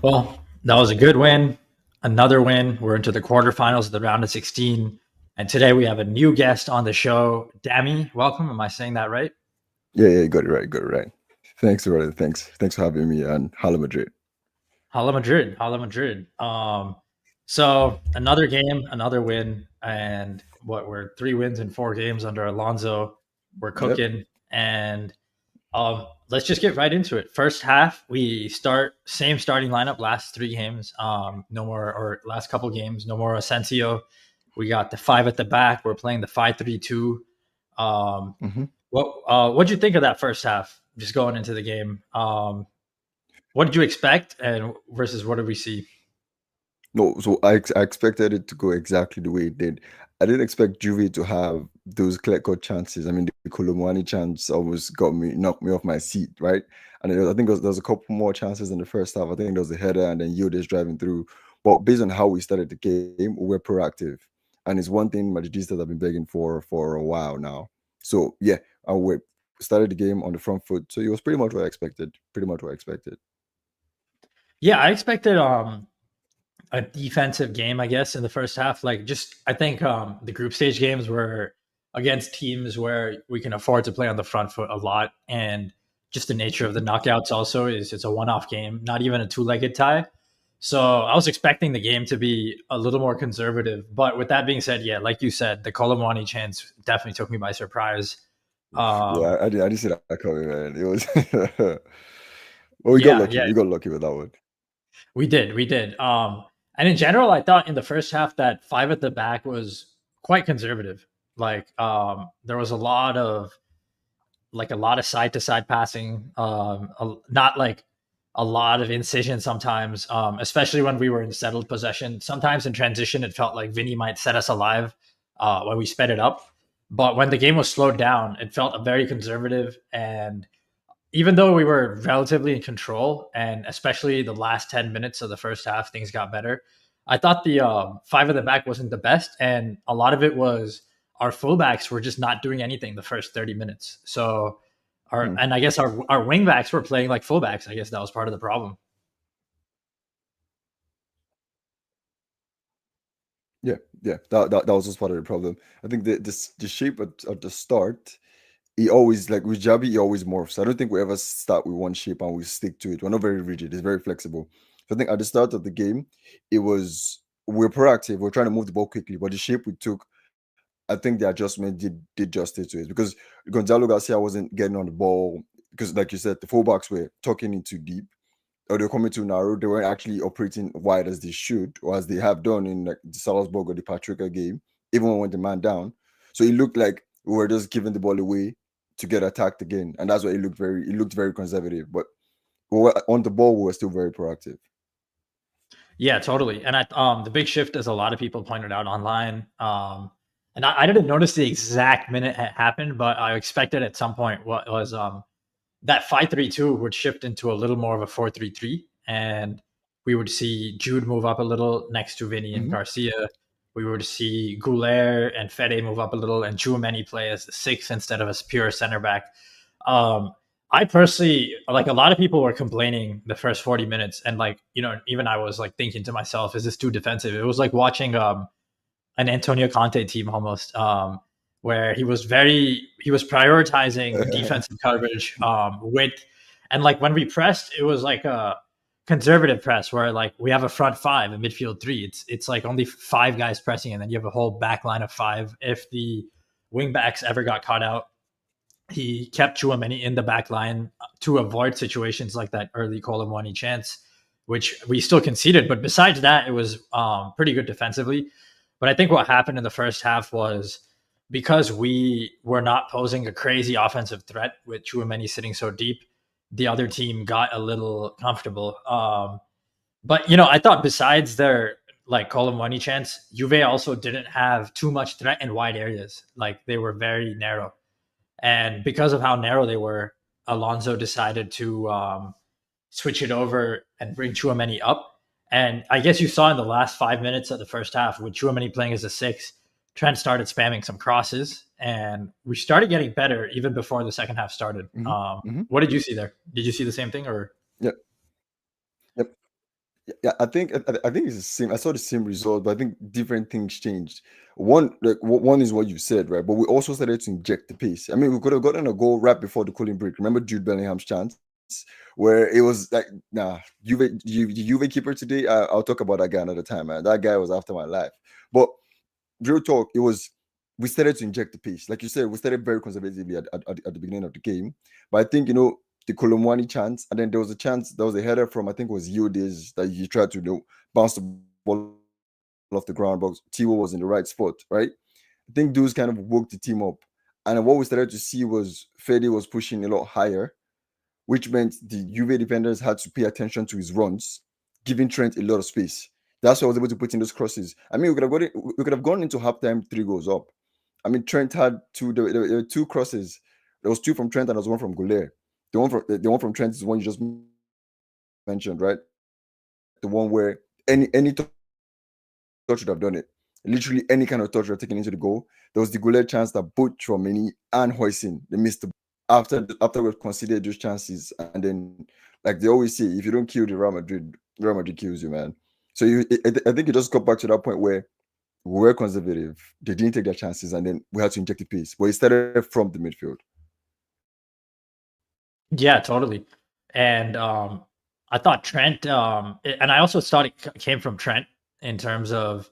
Well, that was a good win. Another win. We're into the quarterfinals of the round of 16. And today we have a new guest on the show, Damii. Welcome. Am I saying that right? Yeah, you got it right, got it right. Thanks, brother. Thanks for having me and Hala Madrid. Hala Madrid. Hala Madrid. So another game, another win. And what we're 3 wins in 4 games under Alonso. We're Yep. cooking. And let's just get right into it. First half, we start same starting lineup last 3 games. No more, or last couple games, no more Asensio. We got the five at the back. We're playing the 5-3-2. Um, hmm what'd you think of that first half? Just going into the game. What did you expect, and versus what did we see? No, so I expected it to go exactly the way it did. I didn't expect Juve to have those clear-cut chances. I mean, the Colomwani chance almost knocked me off my seat, right? And I think there was a couple more chances in the first half. I think there was a header and then Yodes driving through. But based on how we started the game, we were proactive. And it's one thing Madridistas have been begging for a while now. So yeah, we started the game on the front foot. So it was pretty much what I expected. Pretty much what I expected. Yeah, I expected a defensive game, I guess, in the first half. Like, just I think the group stage games were against teams where we can afford to play on the front foot a lot, and just the nature of the Mhm. knockouts also is it's a one-off game, not even a two-legged tie. So I was expecting the game to be a little more conservative, but with that being said, yeah, like you said, the Colomwani chance definitely took me by surprise. Yeah, Um, I didn't see that coming, man. It was, well, we got yeah, lucky. yeah, We got lucky with that one. we did. And in general, I thought in the first half that five at the back was quite conservative. Like, there was a lot of side to side passing, not like a lot of incision sometimes, especially when we were in settled possession. Sometimes in transition, it felt like Vinny might set us alive when we sped it up. But when the game was slowed down, it felt very conservative. And even though we were relatively in control, and especially the last 10 minutes of the first half, things got better. I thought the five at the back wasn't the best. And a lot of it was our fullbacks were just not doing anything the first 30 minutes. So, Hmm. and I guess our wingbacks were playing like fullbacks. I guess that was part of the problem. Yeah, yeah. That was just part of the problem. I think the shape at the start, he always like with Jabi, he always morphs. I don't think we ever start with one shape and we stick to it. We're not very rigid. It's very flexible. So I think at the start of the game, it was we're proactive. We're trying to move the ball quickly, but the shape we took, I think the adjustment did justice to it because Gonzalo Garcia wasn't getting on the ball because, like you said, the fullbacks were tucking in too deep or they're coming too narrow. They weren't actually operating wide as they should or as they have done in like the Salzburg or the Patrica game, even when the man down. So it looked like we were just giving the ball away to get attacked again, and that's why it looked very conservative. But on the ball, we were still very proactive. Yeah, totally. And the big shift, as a lot of people pointed out online, and I didn't notice the exact minute it happened, but I expected at some point what was that 5-3-2 would shift into a little more of a 4-3-3, and we would see Jude move up a little next to Vinny and Hmm. Garcia. We would see Guler and Fede move up a little, and Chouameni play as the six instead of as pure center back. Um, I personally, like, a lot of people were complaining the first 40 minutes, and like, even I was like thinking to myself, is this too defensive? It was like watching an Antonio Conte team almost, where he was prioritizing defensive coverage, width, and like when we pressed, it was like a conservative press where like we have a front five and midfield three. It's like only five guys pressing, and then you have a whole back line of five. If the wing backs ever got caught out, he kept Chouameni in the back line to avoid situations like that early Colomwani chance, which we still conceded. But besides that, it was pretty good defensively. But I think what happened in the first half was because we were not posing a crazy offensive threat with Chouameni sitting so deep, the other team got a little comfortable. But I thought besides their like Colomwani chance, Juve also didn't have too much threat in wide areas. Like they were very narrow. And because of how narrow they were, Alonso decided to switch it over and bring Chouameni up. And I guess you saw in the last 5 minutes of the first half with Chouameni playing as a six, Trent started spamming some crosses, and we started getting better even before the second half started. Hmm. Hmm. What did you see there? Did you see the same thing, or? Yep. Yep. Yeah, I think it's the same. I saw the same result, but I think different things changed. One is what you said, right? But we also started to inject the pace. I mean, we could have gotten a goal right before the cooling break. Remember Jude Bellingham's chance, where it was like, nah, Juve keeper today. I'll talk about that guy another time, man. That guy was after my life. But real talk, it was we started to inject the pace. Like you said, we started very conservatively at the beginning of the game. But I think, the Kolomwani chance, and then there was a chance, there was a header from, I think it was Yildiz, that he tried to, bounce the ball off the ground, but Tiwo was in the right spot, right? I think those kind of woke the team up. And what we started to see was Fede was pushing a lot higher, which meant the Juve defenders had to pay attention to his runs, giving Trent a lot of space. That's why I was able to put in those crosses. I mean, we could have gone into halftime 3 goals up. I mean, Trent had there were two crosses. There was two from Trent and there was one from Guler. The one from Trent is the one you just mentioned, right? The one where any touch would have done it. Literally any kind of touch would have taken into the goal. There was the Guler chance that both Chouameni and Hoisin, they missed the after we've considered those chances, and then, like they always say, if you don't kill the Real Madrid kills you, man. So I think it just got back to that point where we were conservative. They didn't take their chances, and then we had to inject the pace. But it started from the midfield. Yeah, totally. And I thought Trent, and I also thought it came from Trent in terms of,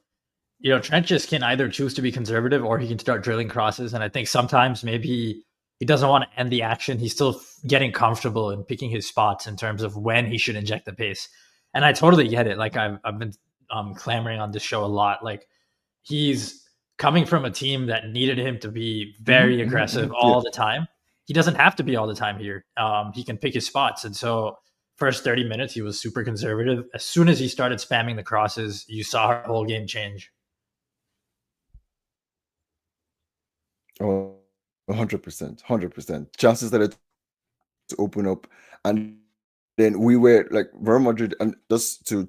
Trent just can either choose to be conservative or he can start drilling crosses. And I think sometimes maybe he doesn't want to end the action. He's still getting comfortable and picking his spots in terms of when he should inject the pace. And I totally get it. Like I've been clamoring on this show a lot. Like he's coming from a team that needed him to be very aggressive Yeah. all the time. He doesn't have to be all the time here. He can pick his spots. And so first 30 minutes, he was super conservative. As soon as he started spamming the crosses, you saw our whole game change. Oh, 100%, 100%. Chances started to open up, and then we were like Real Madrid, and just to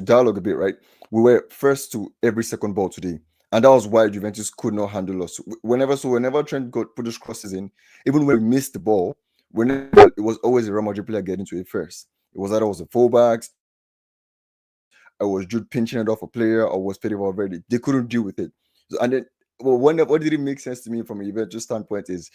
dialogue a bit, right? We were first to every second ball today, and that was why Juventus could not handle us. Whenever Trent got put those crosses in, even when we missed the ball, whenever it was always a Real Madrid player getting to it first. It was either the fullbacks, or was Jude pinching it off a player, or was Fede already. They couldn't deal with it. So, and then, well, what did it make sense to me from a Juventus standpoint is,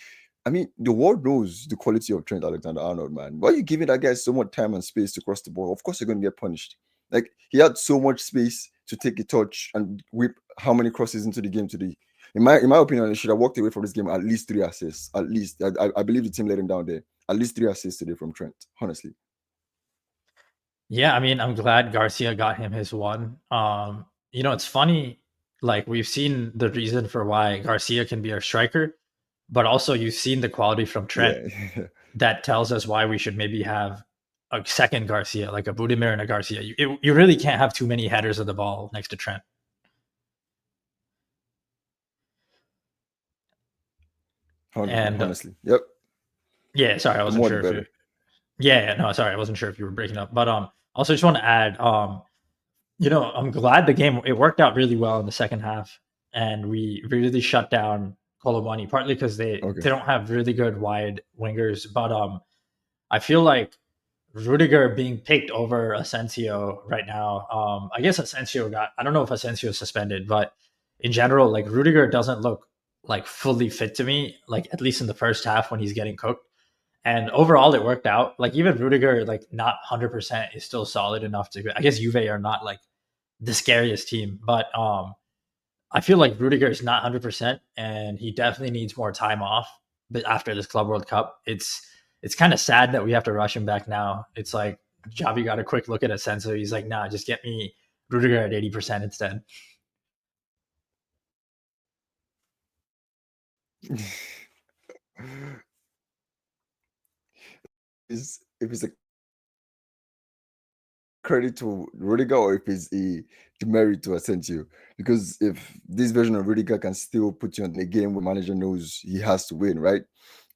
I mean, the world knows the quality of Trent Alexander-Arnold, man. Why are you giving that guy so much time and space to cross the ball? Of course, you're going to get punished. Like, he had so much space to take a touch and whip how many crosses into the game today. In my opinion, he should have walked away from this game at least 3 assists. At least, I believe the team let him down there. At least 3 assists today from Trent. Honestly, Yeah, I mean, I'm glad Garcia got him his one. It's funny, like we've seen the reason for why Garcia can be our striker, but also you've seen the quality from Trent yeah. that tells us why we should maybe have a second Garcia, like a Budimir and a Garcia. You really can't have too many headers of the ball next to Trent. And Honestly, yep. yeah, sorry, I The wasn't more the sure if you. better. Yeah, no, sorry, I wasn't sure if you were breaking up. But also just want to add, I'm glad the game it worked out really well in the second half, and we really shut down Colomani, partly because they Okay. don't have really good wide wingers, but I feel like Rudiger being picked over Asensio right now. I guess Asensio I don't know if Asensio is suspended, but in general, like Rudiger doesn't look like fully fit to me, like at least in the first half when he's getting cooked. And overall, it worked out. Like even Rudiger, like not 100% is still solid enough to. I guess Juve are not like the scariest team, but I feel like Rudiger is not 100%, and he definitely needs more time off. But after this Club World Cup, it's kind of sad that we have to rush him back now. It's like Javi got a quick look at Asensio. He's like, nah, just get me Rudiger at 80% instead. Is if it's a credit to Rudiger or if it's a demerit to Asensio. Because if this version of Rudiger can still put you in a game where manager knows he has to win, right?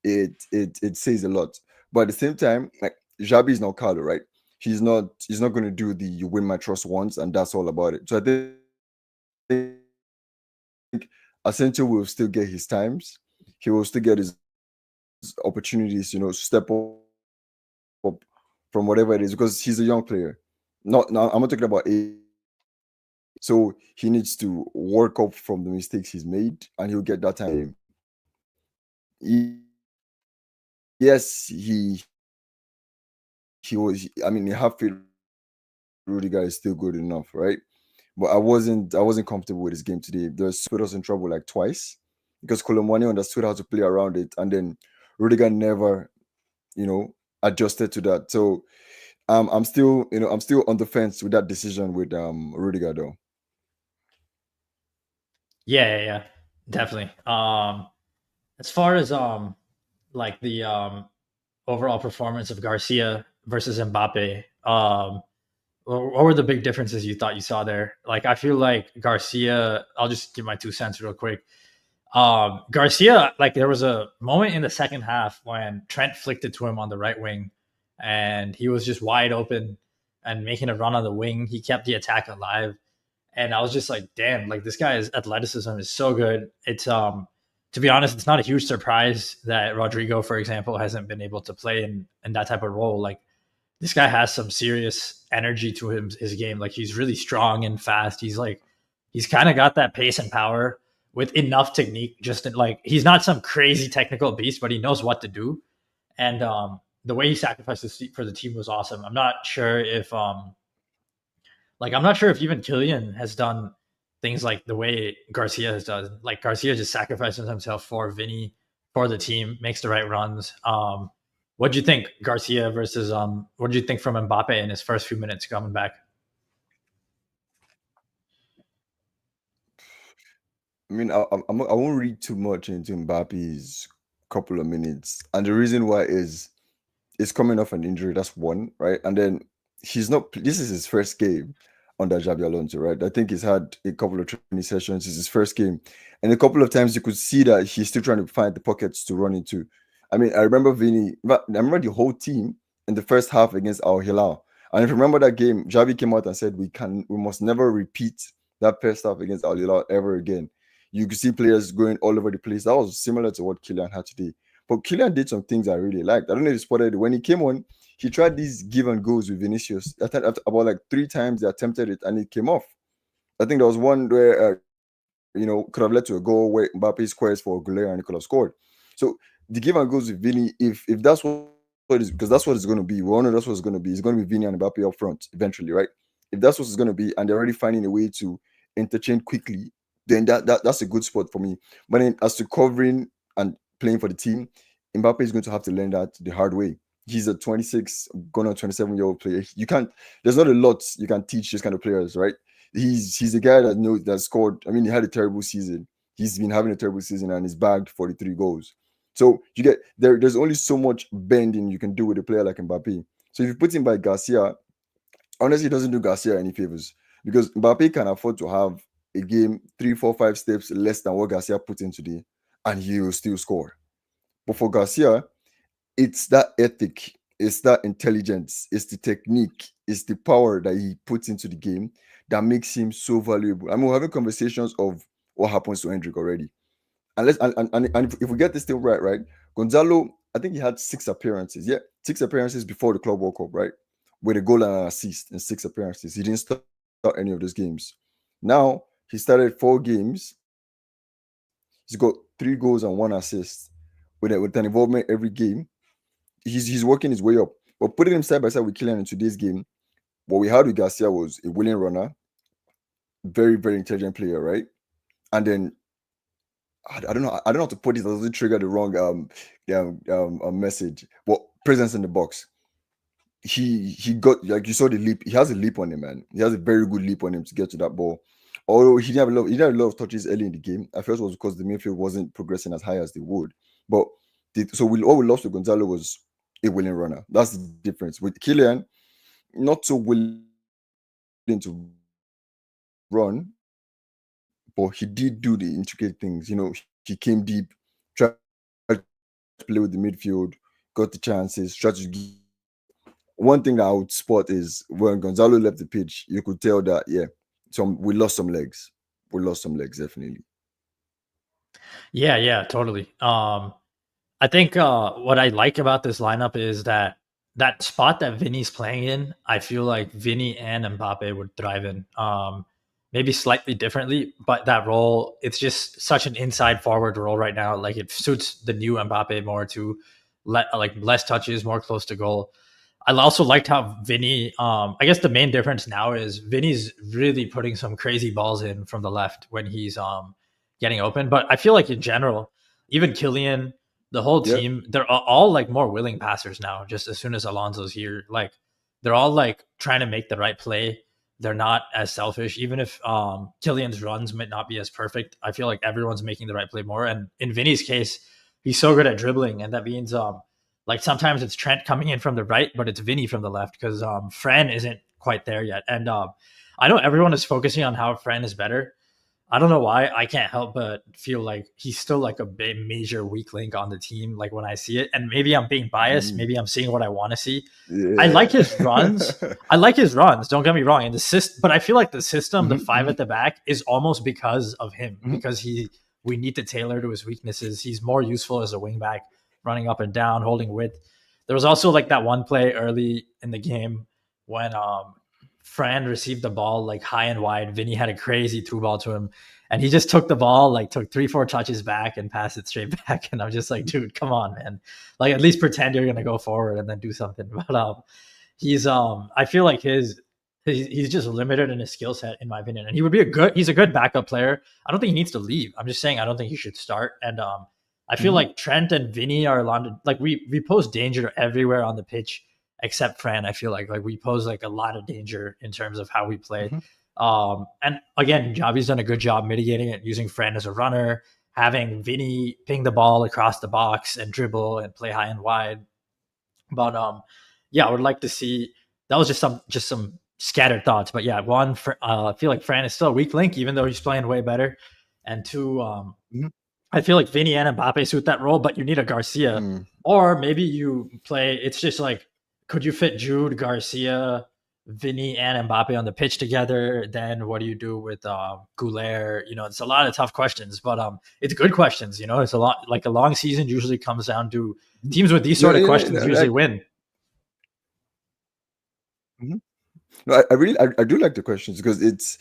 It says a lot. But at the same time, like Xabi is not Carlo, right? He's not going to do the you win my trust once and that's all about it. So I think Asensio will still get his times. He will still get his opportunities, step up from whatever it is because he's a young player. No, I'm not talking about a. So he needs to work up from the mistakes he's made, and he'll get that time. Yes, he was. I mean, he half fit Rudiger is still good enough, right? But I wasn't comfortable with his game today. The put us in trouble like twice because Colomwani understood how to play around it, and then Rudiger never, you know, adjusted to that. So I'm still on the fence with that decision with Rudiger though. Yeah, definitely. As far as like the overall performance of Garcia versus Mbappe, what were the big differences you thought you saw there? Like, I feel like Garcia. I'll just give my 2 cents real quick. Garcia, like there was a moment in the second half when Trent flicked it to him on the right wing, and he was just wide open and making a run on the wing. He kept the attack alive, and I was just like, damn, like this guy's athleticism is so good. It's to be honest, it's not a huge surprise that Rodrigo, for example, hasn't been able to play in that type of role. Like this guy has some serious energy to his game. Like he's really strong and fast. He's kind of got that pace and power with enough technique. Just in, like he's not some crazy technical beast, but he knows what to do. And the way he sacrificed for the team was awesome. I'm not sure if even Killian has done things like the way Garcia has done. Like Garcia just sacrifices himself for Vinny, for the team, makes the right runs. What do you think, Garcia versus what do you think from Mbappe in his first few minutes coming back? I mean, I won't read too much into Mbappe's couple of minutes, and the reason why is it's coming off an injury. That's one, right? And then he's not. This is his first game under Xabi Alonso, right? I think he's had a couple of training sessions. It's his first game, and a couple of times you could see that he's still trying to find the pockets to run into. I mean, I remember Vini. But I remember the whole team in the first half against Al Hilal. And if you remember that game, Xavi came out and said we must never repeat that first half against Al Hilal ever again. You could see players going all over the place. That was similar to what Kylian had today. But Kylian did some things I really liked. I don't know if you spotted it. When he came on, he tried these give and goes with Vinicius. I think about like 3 times they attempted it and it came off. I think there was one where could have led to a goal where Mbappe squares for Guler and he could have scored. So the give and goes with Vini, if that's what it is, because that's what it's going to be. We all know that's what it's going to be. It's going to be Vini and Mbappe up front eventually, right? If that's what it's going to be, and they're already finding a way to interchange quickly, then that's a good spot for me. But then as to covering and playing for the team, Mbappe is going to have to learn that the hard way. He's a 26, going on 27-year-old player. You can't. There's not a lot you can teach this kind of players, right? He's a guy that knows that scored. I mean, he had a terrible season. He's been having a terrible season and he's bagged 43 goals. So you get there's only so much bending you can do with a player like Mbappe. So if you put him by Garcia, honestly, it doesn't do Garcia any favors because Mbappe can afford to have a game 3, 4, 5 steps less than what Garcia put in today, and he will still score. But for Garcia, it's that ethic, it's that intelligence, it's the technique, it's the power that he puts into the game that makes him so valuable. I mean, we're having conversations of what happens to Hendrick already. And let's and if we get this thing right, Gonzalo, I think he had 6 appearances. Yeah, 6 appearances before the Club World Cup, right? With a goal and an assist in 6 appearances. He didn't start any of those games. Now he started 4 games. He's got 3 goals and 1 assist with an involvement every game. He's working his way up. But putting him side by side with Kylian in today's game, what we had with Garcia was a willing runner, very, very intelligent player, right? And then I don't know. I don't know how to put it. Doesn't trigger the wrong message. But presence in the box. He got, like you saw the leap. He has a leap on him, man. He has a very good leap on him to get to that ball. Although he didn't have a lot of touches early in the game. I felt it was because the midfield wasn't progressing as high as they would. But all we lost to Gonzalo was a willing runner. That's the difference. With Kylian, not so willing to run, but he did do the intricate things. He came deep, tried to play with the midfield, got the chances, tried to give. One thing that I would spot is when Gonzalo left the pitch, you could tell that, yeah, we lost some legs. We lost some legs, definitely. Yeah, totally. I think what I like about this lineup is that that spot that Vinny's playing in, I feel like Vinny and Mbappe would thrive in. Maybe slightly differently, but that role, it's just such an inside forward role right now. Like it suits the new Mbappe more to like less touches, more close to goal. I also liked how Vinny. I guess the main difference now is Vinny's really putting some crazy balls in from the left when he's getting open. But I feel like in general, even Kylian, the whole Yeah. team, they're all like more willing passers now. Just as soon as Alonso's here, like they're all like trying to make the right play. They're not as selfish, even if Kylian's runs might not be as perfect. I feel like everyone's making the right play more. And in Vinny's case, he's so good at dribbling, and that means like sometimes it's Trent coming in from the right, but it's Vinny from the left because Fran isn't quite there yet. And I know everyone is focusing on how Fran is better. I don't know why. I can't help but feel like he's still like a big major weak link on the team. Like when I see it, and maybe I'm being biased. Maybe I'm seeing what I want to see. I Yeah. like his runs. I like his runs. Don't get me wrong. And the but I feel like the system, the five at the back, is almost because of him. Because we need to tailor to his weaknesses. He's more useful as a wing back, running up and down, holding width. There was also like that one play early in the game when Fran received the ball like high and wide. Vinny had a crazy through ball to him, and he just took the ball, like took 3-4 touches back and passed it straight back. And I'm just like, dude, come on, man. Like at least pretend you're gonna go forward and then do something. But he's I feel like he's just limited in his skill set, in my opinion. And he's a good backup player. I don't think he needs to leave. I'm just saying I don't think he should start. And I feel like Trent and Vinny are like we pose danger everywhere on the pitch except Fran. I feel like we pose like a lot of danger in terms of how we play. And again, Javi's done a good job mitigating it, using Fran as a runner, having Vinny ping the ball across the box and dribble and play high and wide. But yeah, I would like to see. That was just some scattered thoughts. But yeah, one, I feel like Fran is still a weak link, even though he's playing way better. And two, I feel like Vinny and Mbappe suit that role, but you need a Garcia, or maybe you play. It's just like, could you fit Jude, Garcia, Vinny, and Mbappe on the pitch together? Then what do you do with Guler? You know, it's a lot of tough questions, but it's good questions. You know, it's a lot like a long season usually comes down to teams with these sort of questions usually win. No, I do like the questions because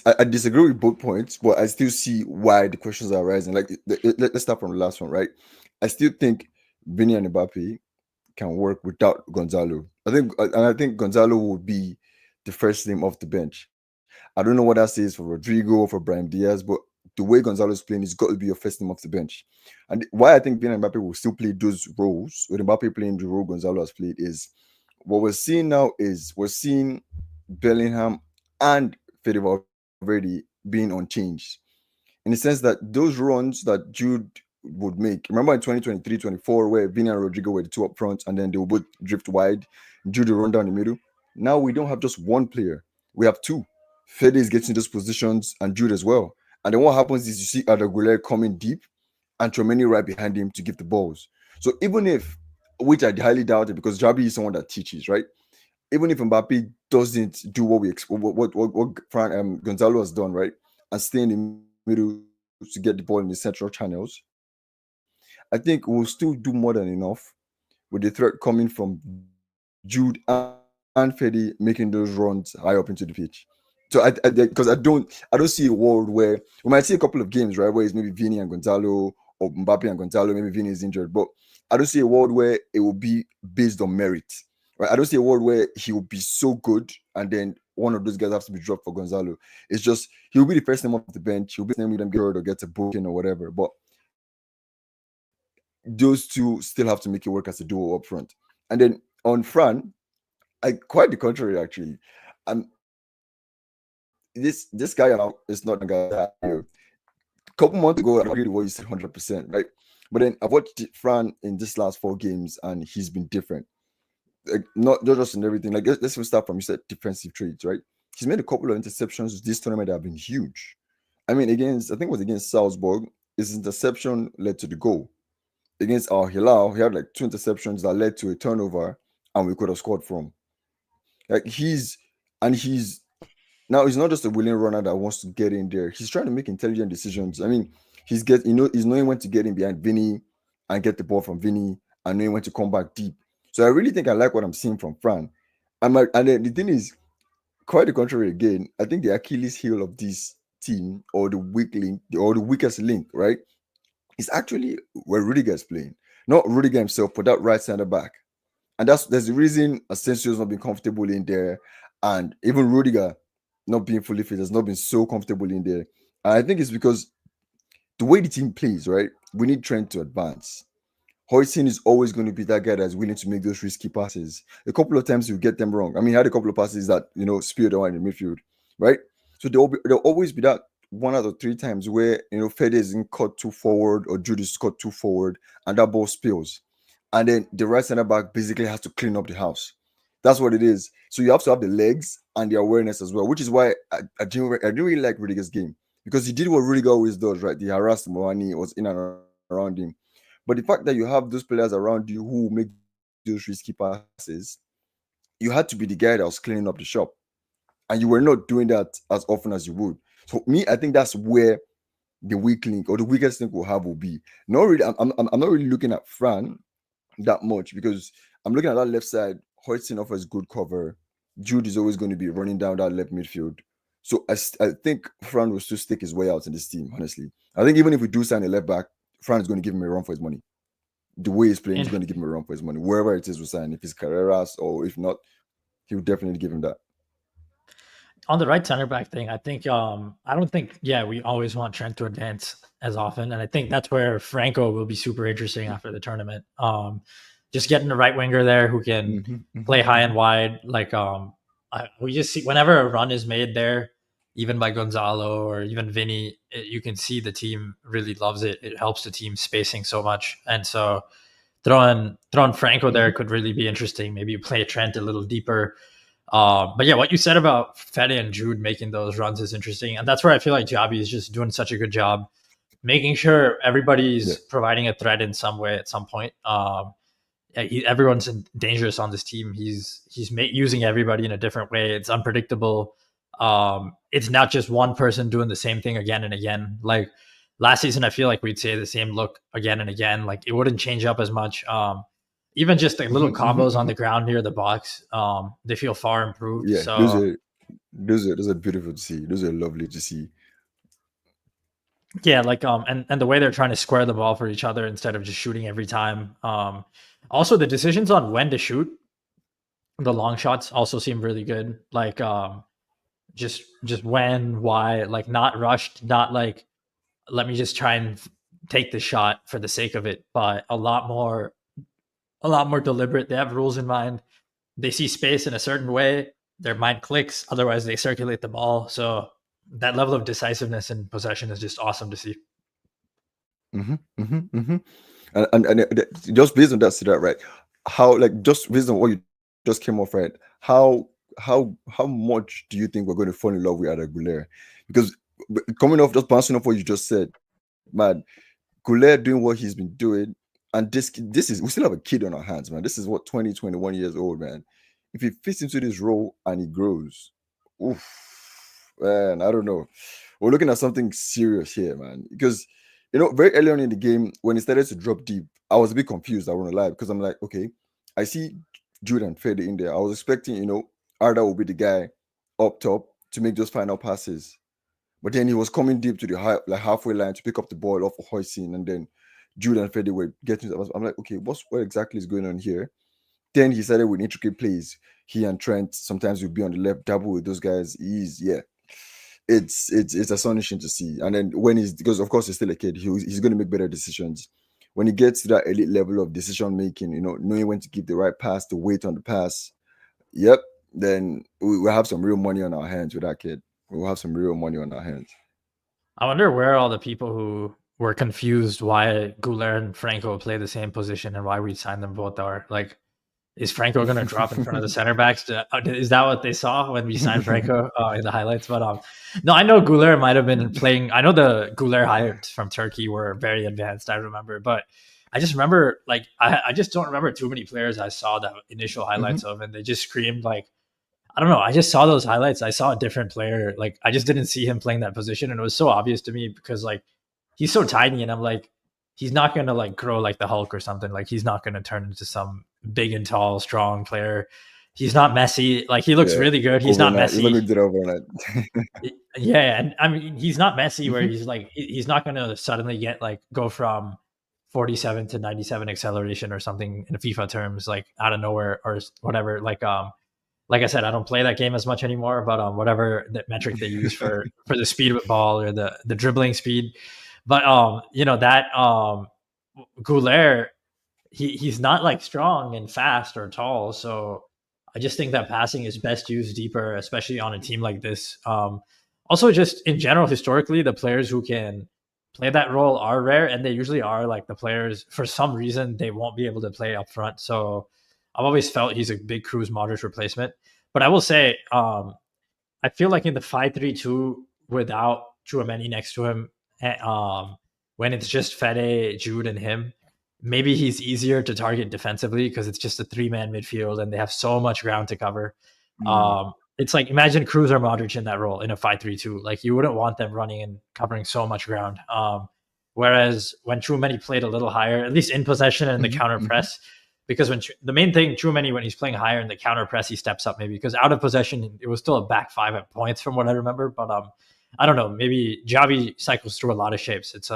I disagree with both points, but I still see why the questions are arising. Like let's start from the last one, right? I still think Vinny and Mbappe can work without Gonzalo. I think Gonzalo would be the first name off the bench. I don't know what that says for Rodrigo, for Brahim Diaz, but the way Gonzalo is playing, he's got to be your first name off the bench. And why I think Vinny and Mbappe will still play those roles, with Mbappe playing the role Gonzalo has played, is what we're seeing now is we're seeing Bellingham and Fede Valverde being unchanged, in the sense that those runs that Jude would make. Remember in 2023-24, where Vini and Rodrigo were the two up front, and then they would both drift wide, Jude run down the middle. Now we don't have just one player, we have two. Fede is getting those positions, and Jude as well. And then what happens is you see Ada Guler coming deep, and Chomeni right behind him to give the balls. So even if, which I highly doubt it, because Javi is someone that teaches, right? Even if Mbappe doesn't do what we what Gonzalo has done, right, and stay in the middle to get the ball in the central channels, I think we'll still do more than enough with the threat coming from Jude and Fede making those runs high up into the pitch. So because I don't see a world where we might see a couple of games, right, where it's maybe Vini and Gonzalo, or Mbappe and Gonzalo, maybe Vini is injured, but I don't see a world where it will be based on merit. Right? I don't see a world where he will be so good and then one of those guys has to be dropped for Gonzalo. It's just he'll be the first name off the bench. He'll be the name with them get hurt or get a booking or whatever. But those two still have to make it work as a duo up front. And then on Fran, quite the contrary actually. This guy now is not a guy that a couple months ago I agreed with what you said 100%, right? But then I've watched Fran in this last 4 games and he's been different. Like, not just in everything. Like let's start from, you said defensive traits, right? He's made a couple of interceptions this tournament that have been huge. I mean, I think it was against Salzburg. His interception led to the goal. Against Al Hilal, he had like 2 interceptions that led to a turnover, and we could have scored from. Like he's now he's not just a willing runner that wants to get in there. He's trying to make intelligent decisions. I mean, he's knowing when to get in behind Vinny and get the ball from Vinny, and knowing when to come back deep. So I really think I like what I'm seeing from Fran. And then the thing is, quite the contrary again. I think the Achilles heel of this team, or the weak link, or the weakest link, right, is actually where Rudiger is playing. Not Rudiger himself, but that right center back. And there's the reason Asensio's not been comfortable in there, and even Rudiger not being fully fit has not been so comfortable in there. And I think it's because the way the team plays, right? We need Trent to advance. Hoyson is always going to be that guy that's willing to make those risky passes. A couple of times you get them wrong. I mean, he had a couple of passes that speared the one in the midfield, right? So there'll always be that 1 out of 3 times where Fede isn't cut too forward or Jude is cut too forward, and that ball spills, and then the right center back basically has to clean up the house. That's what it is. So you have to have the legs and the awareness as well, which is why I didn't really like Rudiger's game, because he did what Rudiger always does, right? He harassed Moani, was in and around him. But the fact that you have those players around you who make those risky passes, you had to be the guy that was cleaning up the shop. And you were not doing that as often as you would. So me, I think that's where the weak link or the weakest link we'll have will be. Not really, I'm not really looking at Fran that much, because I'm looking at that left side. Hoytson offers good cover. Jude is always going to be running down that left midfield. So I think Fran will still stick his way out in this team, honestly. I think even if we do sign a left back, Fran is going to give him a run for his money. The way he's playing, he's going to give him a run for his money. Wherever it is we sign, if it's Carreras or if not, he will definitely give him that. On the right center back thing, I think I don't think we always want Trent to advance as often, and I think that's where Franco will be super interesting after the tournament. Just getting the right winger there who can play high and wide. Like we just see whenever a run is made there, even by Gonzalo or even Vinny, you can see the team really loves it. It helps the team spacing so much, and so throwing Franco there could really be interesting. Maybe you play Trent a little deeper. But yeah, what you said about Fede and Jude making those runs is interesting, and that's where I feel like Javi is just doing such a good job, making sure everybody's providing a threat in some way at some point. Everyone's dangerous on this team. He's using everybody in a different way. It's unpredictable. It's not just one person doing the same thing again and again. Like last season, I feel like we'd say the same look again and again. Like it wouldn't change up as much. Even just like little combos on the ground near the box, they feel far improved. Yeah, so those are beautiful to see. Those are lovely to see. Yeah, like and the way they're trying to square the ball for each other instead of just shooting every time. Also the decisions on when to shoot, the long shots also seem really good. Like just when, why, like not rushed, not like let me just try and take the shot for the sake of it, but a lot more deliberate. They have rules in mind. They see space in a certain way, their mind clicks, otherwise they circulate the ball. So that level of decisiveness and possession is just awesome to see. And just based on that, Siddharth, right? How, like, just based on what you just came off, right? How much do you think we're going to fall in love with Guler? Because coming off, just bouncing off what you just said, man, Guler doing what he's been doing, and this is, we still have a kid on our hands, man. This is what 20, 21 years old, man. If he fits into this role and he grows, oof, man, I don't know. We're looking at something serious here, man. Because very early on in the game, when it started to drop deep, I was a bit confused. I won't lie, because I'm like, okay, I see Jude and Fede in there. I was expecting, Arda will be the guy up top to make those final passes. But then he was coming deep to the halfway line to pick up the ball off of Hoyson, and then Jude and Fede were getting. I'm like, okay, what exactly is going on here? Then he started with intricate plays. He and Trent sometimes would be on the left, double with those guys. It's astonishing to see. And then because of course he's still a kid, he's going to make better decisions. When he gets to that elite level of decision making, knowing when to give the right pass, to wait on the pass, then we'll have some real money on our hands with that kid. We'll have some real money on our hands. I wonder where all the people who were confused why Guler and Franco play the same position and why we signed them both are. Like, is Franco going to drop in front of the center backs? Is that what they saw when we signed Franco in the highlights? But no, I know Guler might have been playing. I know the Guler hires from Turkey were very advanced, I remember. But I just remember, like, I just don't remember too many players I saw the initial highlights of, and they just screamed, like, I don't know. I just saw those highlights. I saw a different player. Like, I just didn't see him playing that position. And it was so obvious to me because, like, he's so tiny. And I'm like, he's not going to, like, grow like the Hulk or something. Like, he's not going to turn into some big and tall, strong player. He's not Messi. Like he looks really good. He's overnight. not He's not Messi. going to do it overnight. Yeah, and I mean he's not Messi where he's like he's not going to suddenly get like go from 47 to 97 acceleration or something in FIFA terms like out of nowhere or whatever. Like I said, I don't play that game as much anymore, but whatever the metric they use for the speed of the ball or the dribbling speed. But you know that Guler, he's not like strong and fast or tall, so I just think that passing is best used deeper, especially on a team like this. Also, just in general, historically, the players who can play that role are rare, and they usually are like the players for some reason they won't be able to play up front. So I've always felt he's a big Cruz Modric replacement. But I will say, I feel like in the 5-3-2 without Tchouaméni next to him, when it's just Fede, Jude, and him, maybe he's easier to target defensively because it's just a 3-man midfield and they have so much ground to cover. It's like imagine Cruz or Modric in that role in a 5-3-2. Like you wouldn't want them running and covering so much ground. Whereas when Tchouaméni played a little higher, at least in possession and the counter press, because when the main thing, Tchouaméni, when he's playing higher in the counter press, he steps up maybe because out of possession, it was still a back five at points from what I remember. But I don't know, maybe Xavi cycles through a lot of shapes. It's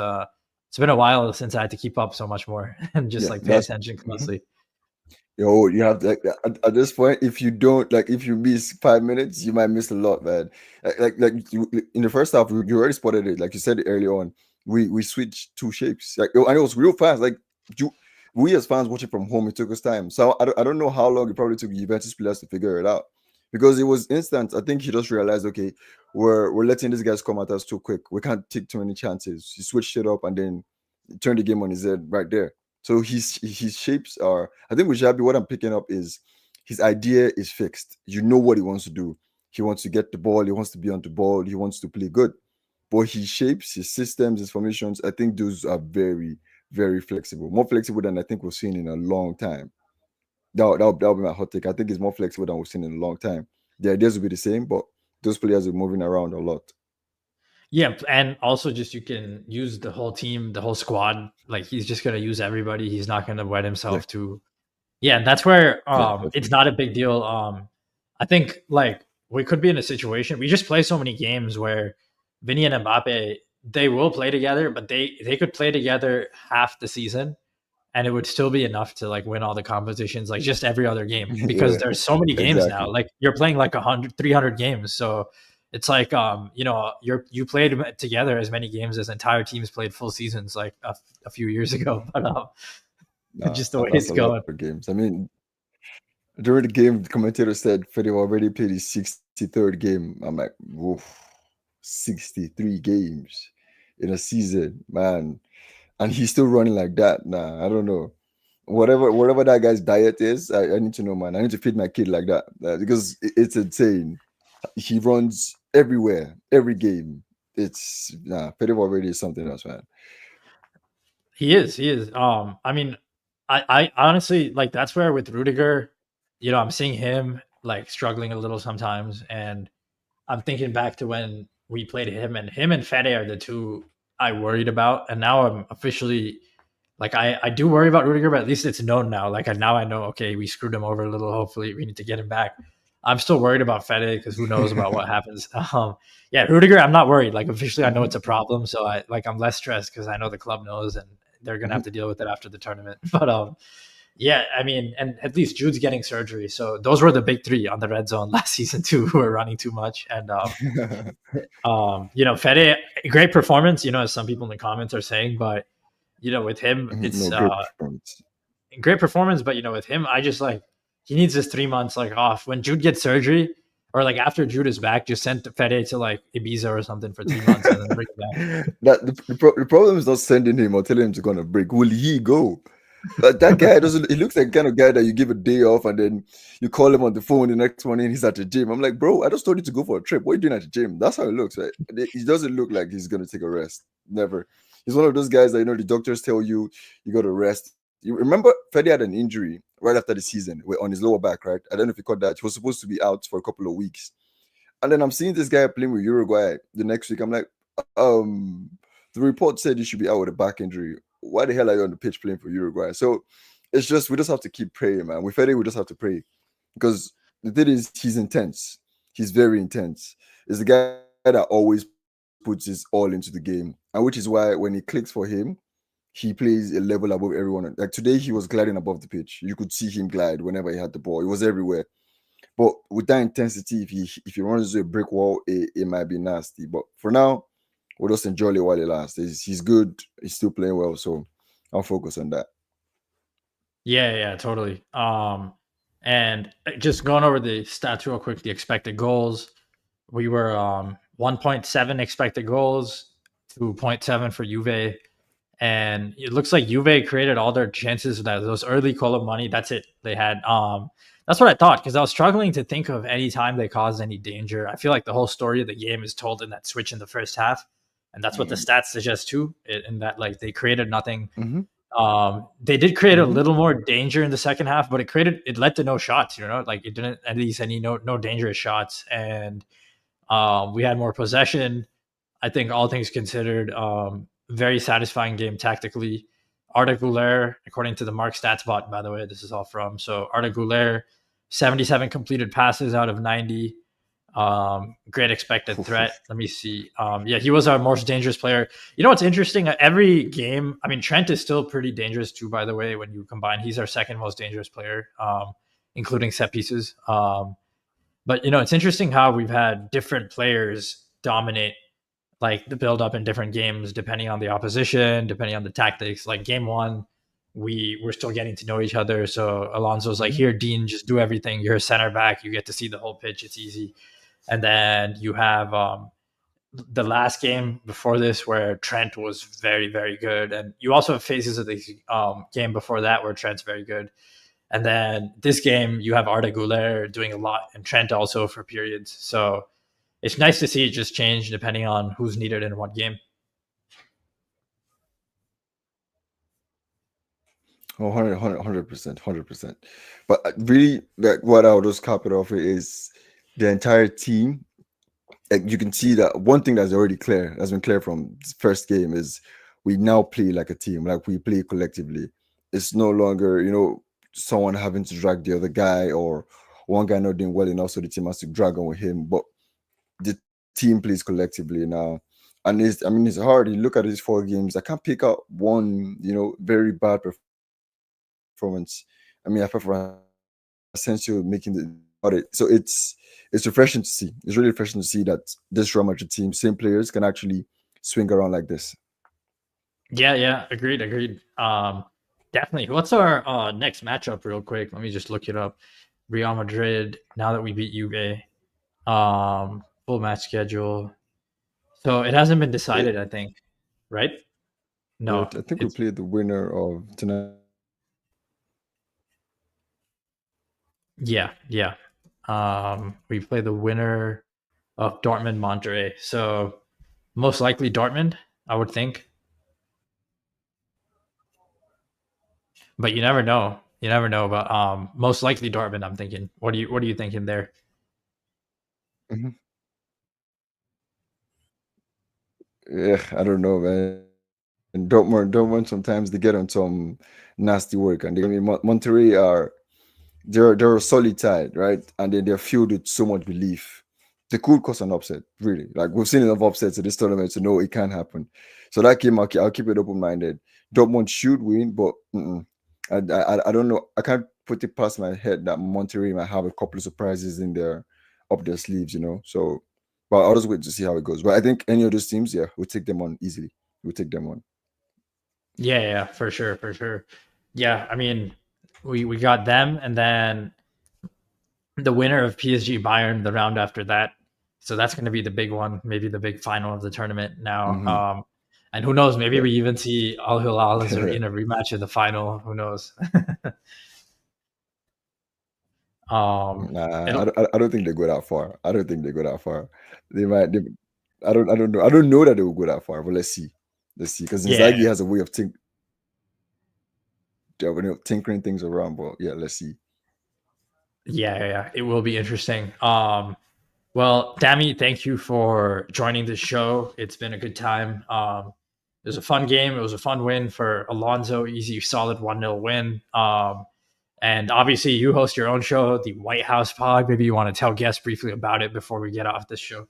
been a while since I had to keep up so much more and just like pay attention closely. Yo, you have to, like at this point, if you don't like, if you miss 5 minutes, you might miss a lot, man. In the first half, you already spotted it. Like you said earlier on, we switched two shapes. Like, and it was real fast. Like we as fans watching from home, it took us time. So I don't know how long it probably took Juventus players to figure it out because it was instant. I think he just realized, okay, we're letting these guys come at us too quick. We can't take too many chances. He switched it up and then turned the game on his head right there. So his shapes are, I think with Xabi, what I'm picking up is his idea is fixed. You know what he wants to do. He wants to get the ball. He wants to be on the ball. He wants to play good. But his shapes, his systems, his formations, I think those are very, very flexible. More flexible than I think we've seen in a long time. That'll be my hot take. I think it's more flexible than we've seen in a long time. The ideas will be the same, but those players are moving around a lot. Yeah, and also just you can use the whole team, the whole squad. Like he's just gonna use everybody. He's not gonna wed himself to. Yeah, and that's where it's not a big deal. I think like we could be in a situation. We just play so many games where Vinny and Mbappe they will play together, but they could play together half the season, and it would still be enough to like win all the competitions, like just every other game because there's so many games now. Like you're playing like 100, 300 games, so. It's like you played together as many games as entire teams played full seasons like a few years ago, but just the way it's going. For games. I mean, during the game, the commentator said Fede already played his 63rd game. I'm like, woof, 63 games in a season, man, and he's still running like that. Nah, I don't know. Whatever that guy's diet is, I need to know, man. I need to feed my kid like that because it's insane. He runs everywhere, every game. It's Fede already is something else, man. He is. I mean, I honestly like that's where with Rudiger, I'm seeing him like struggling a little sometimes, and I'm thinking back to when we played him and Fede are the two I worried about, and now I'm officially like I do worry about Rudiger, but at least it's known now. Like now I know, okay, we screwed him over a little. Hopefully, we need to get him back. I'm still worried about Fede because who knows about what happens. Yeah, Rudiger, I'm not worried. Like officially, I know it's a problem, so I'm less stressed because I know the club knows and they're gonna have to deal with it after the tournament. But yeah, I mean, and at least Jude's getting surgery, so those were the big three on the red zone last season too, who were running too much. And Fede, great performance. As some people in the comments are saying, but with him, it's great performance. But with him, I just like. He needs this 3 months like off. When Jude gets surgery, or like after Jude is back, just send Fede to like Ibiza or something for 3 months and then bring him back. The problem is not sending him or telling him to go on a break. Will he go? That guy doesn't. He looks like the kind of guy that you give a day off and then you call him on the phone the next morning. He's at the gym. I'm like, bro, I just told you to go for a trip. What are you doing at the gym? That's how it looks, right? He doesn't look like he's gonna take a rest. Never. He's one of those guys that the doctors tell you got to rest. You remember Fede had an injury right after the season on his lower back, right? I don't know if you caught that. He was supposed to be out for a couple of weeks. And then I'm seeing this guy playing with Uruguay the next week. I'm like, the report said he should be out with a back injury. Why the hell are you on the pitch playing for Uruguay? So it's just we just have to keep praying, man. With Fede, we just have to pray because the thing is, he's intense. He's very intense. He's the guy that always puts his all into the game, and which is why when it clicks for him, he plays a level above everyone. Like today, he was gliding above the pitch. You could see him glide whenever he had the ball. It was everywhere. But with that intensity, if he runs into a brick wall, it might be nasty. But for now, we'll just enjoy it while it lasts. He's good. He's still playing well, so I'll focus on that. Yeah, totally. And just going over the stats real quick, the expected goals, we were 1.7 expected goals, 2.7 for Juve. And it looks like Juve created all their chances. That those early Colo money, that's it. They had that's what I thought, because I was struggling to think of any time they caused any danger. I feel like the whole story of the game is told in that switch in the first half, and that's what the stats suggest too. In that, like, they created nothing. Mm-hmm. They did create a Mm-hmm. little more danger in the second half, but it led to no shots. Like it didn't at least any no dangerous shots, and we had more possession. I think all things considered, very satisfying game tactically. Arda Guler, according to the Mark Stats bot, by the way, this is all from. So Arda Guler, 77 completed passes out of 90. Great expected threat. Let me see. Yeah, he was our most dangerous player. You know what's interesting? Every game, I mean, Trent is still pretty dangerous too, by the way, when you combine. He's our second most dangerous player, including set pieces. But, it's interesting how we've had different players dominate like the build up in different games, depending on the opposition, depending on the tactics. Like game one, we're still getting to know each other. So Alonso's like, here, Dean, just do everything. You're a center back. You get to see the whole pitch. It's easy. And then you have the last game before this where Trent was very, very good. And you also have phases of the game before that where Trent's very good. And then this game, you have Arda Guler doing a lot, and Trent also for periods. So it's nice to see it just change depending on who's needed in what game. Oh, 100%, 100%. But really, like what I'll just cap it off with is the entire team. Like you can see that one thing that's already clear, that's been clear from the first game, is we now play like a team, like we play collectively. It's no longer, someone having to drag the other guy or one guy not doing well enough, so the team has to drag on with him. But the team plays collectively now. And it's hard. You look at these 4 games, I can't pick out one, very bad performance. I mean, apart from Asensio making the audit. So it's refreshing to see. It's really refreshing to see that this Real Madrid team, same players, can actually swing around like this. Yeah, agreed. Definitely. What's our next matchup, real quick? Let me just look it up. Real Madrid. Now that we beat Juve, full match schedule. So it hasn't been decided, I think, right? No, I think we played the winner of tonight. Yeah. We play the winner of Dortmund Monterrey. So most likely Dortmund, I would think. But you never know. But most likely Dortmund, I'm thinking. What are you thinking there? Mm-hmm. Yeah, I don't know, man. And Dortmund sometimes they get on some nasty work, and Monterrey they're a solid side, right? And then they're filled with so much belief. They could cause an upset, really. Like we've seen enough upsets in this tournament to know it can happen. So that game, I'll keep it open-minded. Dortmund should win, but I don't know. I can't put it past my head that Monterrey might have a couple of surprises in their up their sleeves, So, but I'll just wait to see how it goes. But I think any of those teams, yeah, we'll take them on easily. We'll take them on. Yeah, for sure. Yeah, I mean, we got them, and then the winner of PSG Bayern the round after that. So that's going to be the big one, maybe the big final of the tournament now. Mm-hmm. And who knows? Maybe Yeah. we even see Al Hilal in a rematch in the final. Who knows? Nah, I don't think they go that far. I don't think they go that far. They might. I don't know. I don't know that they will go that far. But let's see. Let's see. Because yeah, Inzaghi has a way of tinkering things around. But yeah, let's see. yeah. It will be interesting. Well, Damii, thank you for joining the show. It's been a good time. It was a fun game. It was a fun win for Alonso. Easy, solid 1-0 win. And obviously, you host your own show, the White House Pod. Maybe you want to tell guests briefly about it before we get off this show.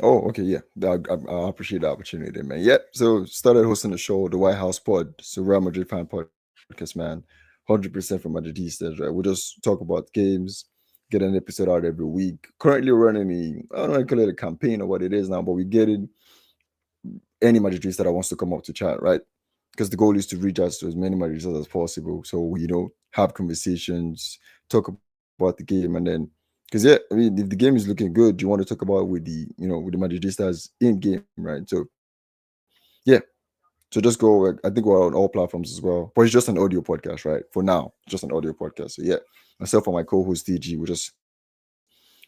Oh, okay, yeah. I appreciate the opportunity, man. Yeah, so started hosting the show, the White House Pod, so Real Madrid fan podcast, man. 100% from Madridistas, right? We just talk about games, get an episode out every week. Currently running I don't know, I call it a campaign or what it is now, but we get it any Madridista that wants to come up to chat, right? Because the goal is to reach out to as many Madridistas as possible. So we, have conversations, talk about the game, and then because if the game is looking good, you want to talk about it with with the Madridistas in game, right? So yeah. So just go. I think we're on all platforms as well, but it's just an audio podcast, right? For now, just an audio podcast. So yeah, myself and my co-host DG,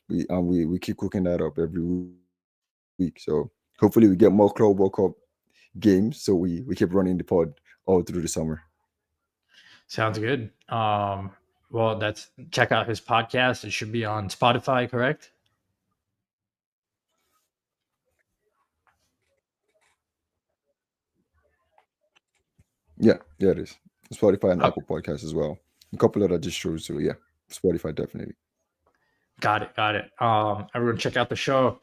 we keep cooking that up every week. So hopefully we get more Club World Cup games. So we keep running the pod all through the summer. Sounds good. Well, check out his podcast. It should be on Spotify, correct? Yeah, it is. Spotify and Oh, Apple Podcasts as well. A couple of other distros. So yeah, Spotify definitely. got it. Everyone check out the show.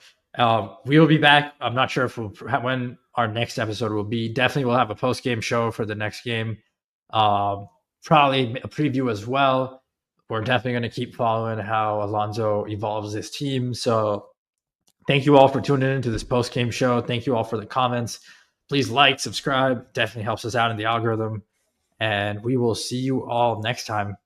We will be back. I'm not sure when our next episode will be. Definitely we'll have a post-game show for the next game. Probably a preview as well. We're definitely going to keep following how Alonso evolves his team. So thank you all for tuning into this post-game show. Thank you all for the comments. Please like, subscribe. Definitely helps us out in the algorithm. And we will see you all next time.